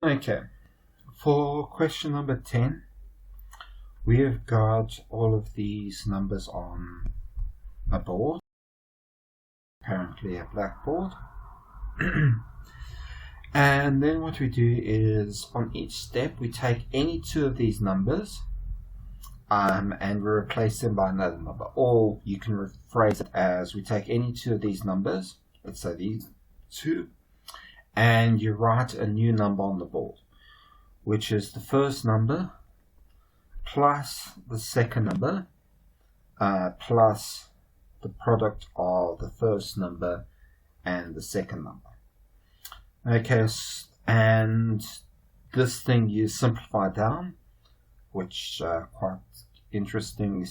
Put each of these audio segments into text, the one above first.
Okay, for question number 10, we have got all of these numbers on a board, apparently a blackboard. And then what we do is on each step we take any two of these numbers and we replace them by another number, or you can rephrase it as we take any two of these numbers, let's say these two, and you write a new number on the board, which is the first number plus the second number plus the product of the first number and the second number. Okay, and this thing you simplify down, which quite interestingly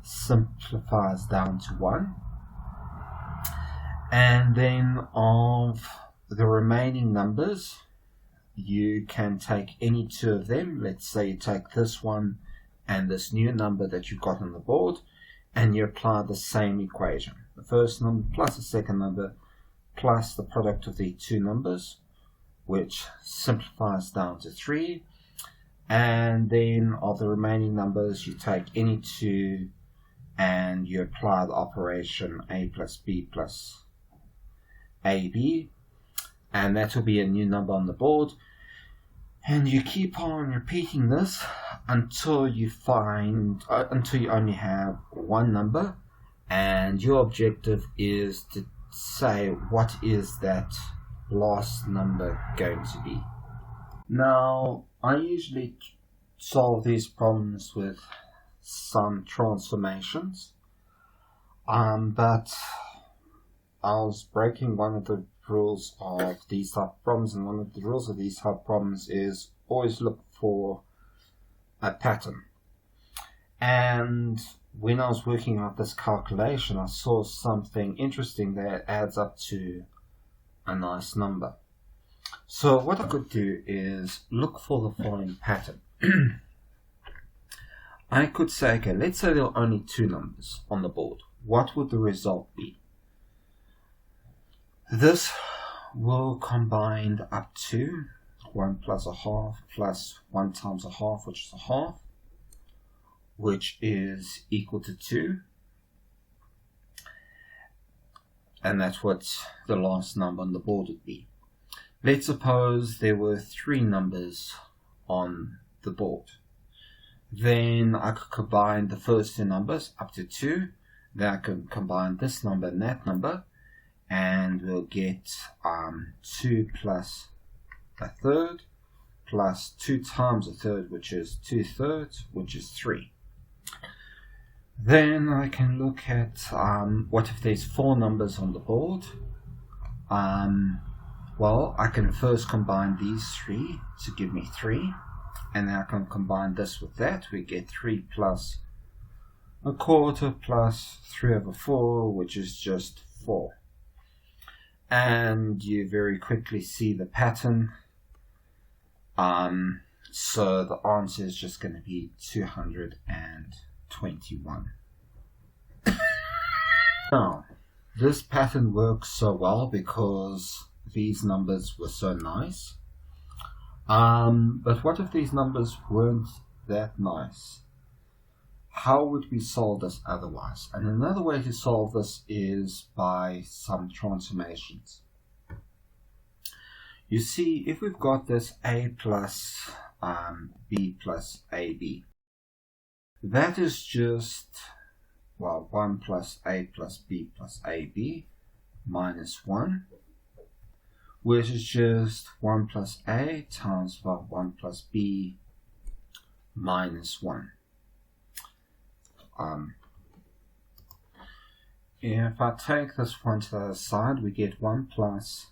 simplifies down to 1. And then of the remaining numbers, you can take any two of them. Let's say you take this one and this new number that you've got on the board, and you apply the same equation. The first number plus the second number plus the product of the two numbers, which simplifies down to 3. And then of the remaining numbers, you take any two and you apply the operation a plus b plus ab, and that will be a new number on the board. And you keep on repeating this until you only have one number, and your objective is to say what is that last number going to be. Now, I usually solve these problems with some transformations, but I was breaking one of the rules of these type of problems, and one of the rules of these type of problems is always look for a pattern. And when I was working out this calculation, I saw something interesting that adds up to a nice number. So what I could do is look for the following pattern. I could say, okay, let's say there are only two numbers on the board. What would the result be? This will combine up to 1 plus a half plus 1 times a half, which is a half, which is equal to 2. And that's what the last number on the board would be. Let's suppose there were 3 numbers on the board. Then I could combine the first 2 numbers up to 2. Then I can combine this number and that number, and we'll get 2 plus a third plus 2 times a third, which is 2/3, which is 3. Then I can look at what if there's 4 numbers on the board. Well, I can first combine these 3 to give me 3, and then I can combine this with that. We get 3 plus a quarter plus 3/4, which is just 4. And you very quickly see the pattern. So the answer is just going to be 221. Now, this pattern works so well because these numbers were so nice. But what if these numbers weren't that nice? How would we solve this otherwise? And another way to solve this is by some transformations. You see, if we've got this a plus b plus ab, that is just, well, 1 plus a plus b plus ab minus 1, which is just 1 plus a times 1 plus b minus 1. If I take this one to the other side, we get 1 plus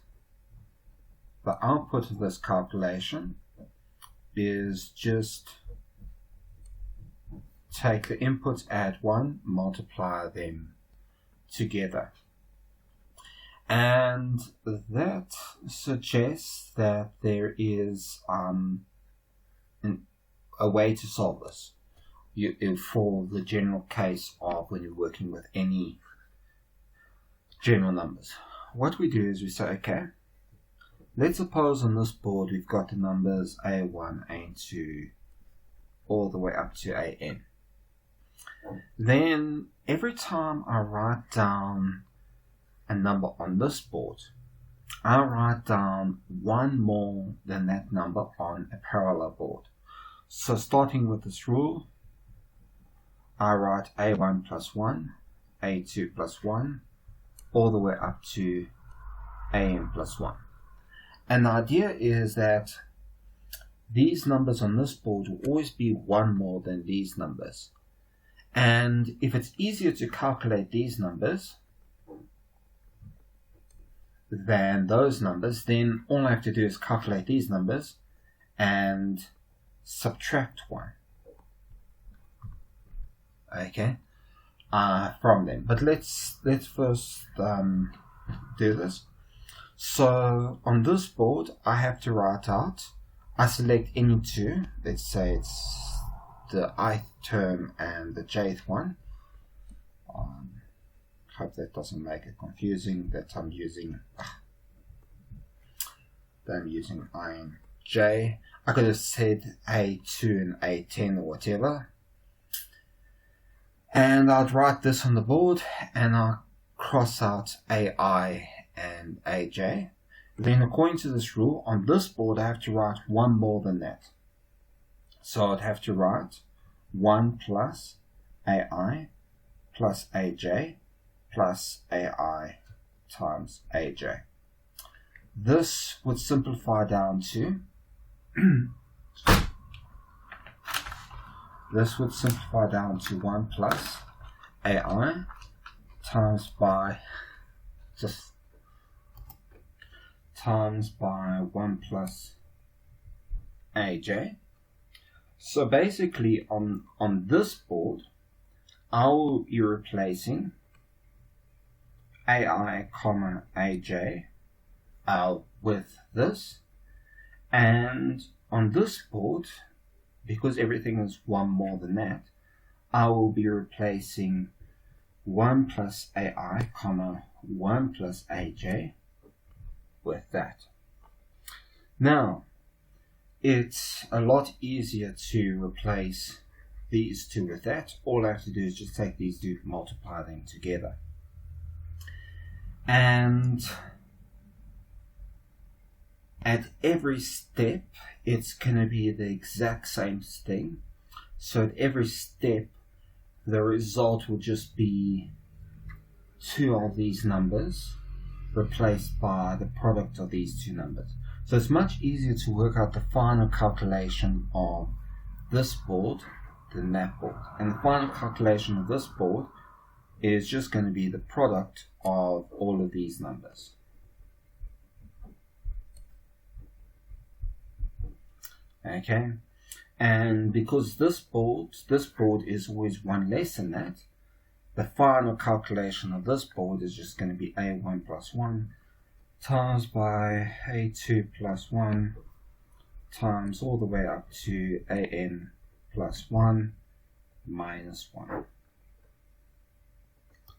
the output of this calculation is just take the inputs, add 1, multiply them together. And that suggests that there is a way to solve this for the general case of when you're working with any general numbers. What we do is we say, okay, let's suppose on this board we've got the numbers A1, A2, all the way up to AN. Then every time I write down a number on this board, I write down one more than that number on a parallel board. So starting with this rule, I write A1 plus 1, A2 plus 1, all the way up to AN plus 1. And the idea is that these numbers on this board will always be one more than these numbers. And if it's easier to calculate these numbers than those numbers, then all I have to do is calculate these numbers and subtract 1. Okay, from them. But let's first do this. So on this board, I have to write out, I select any two, let's say it's the ith term and the jth one. Hope that doesn't make it confusing that I'm using I and j. I could have said A2 and A10 or whatever. And I'd write this on the board and I'll cross out AI and AJ. Then according to this rule, on this board I have to write one more than that. So I'd have to write 1 plus AI plus AJ plus AI times AJ. This would simplify down to 1 plus AI times by 1 plus AJ. So basically on this board, I will be replacing AI, AJ with this, and on this board, because everything is one more than that, I will be replacing 1 plus AI, 1 plus AJ with that. Now, it's a lot easier to replace these two with that. All I have to do is just take these two, multiply them together. And at every step, it's going to be the exact same thing. So at every step, the result will just be two of these numbers replaced by the product of these two numbers. So it's much easier to work out the final calculation of this board than that board. And the final calculation of this board is just going to be the product of all of these numbers. Okay, and because this board is always one less than that, the final calculation of this board is just going to be A1 plus 1 times by A2 plus 1 times all the way up to AN plus 1 minus 1.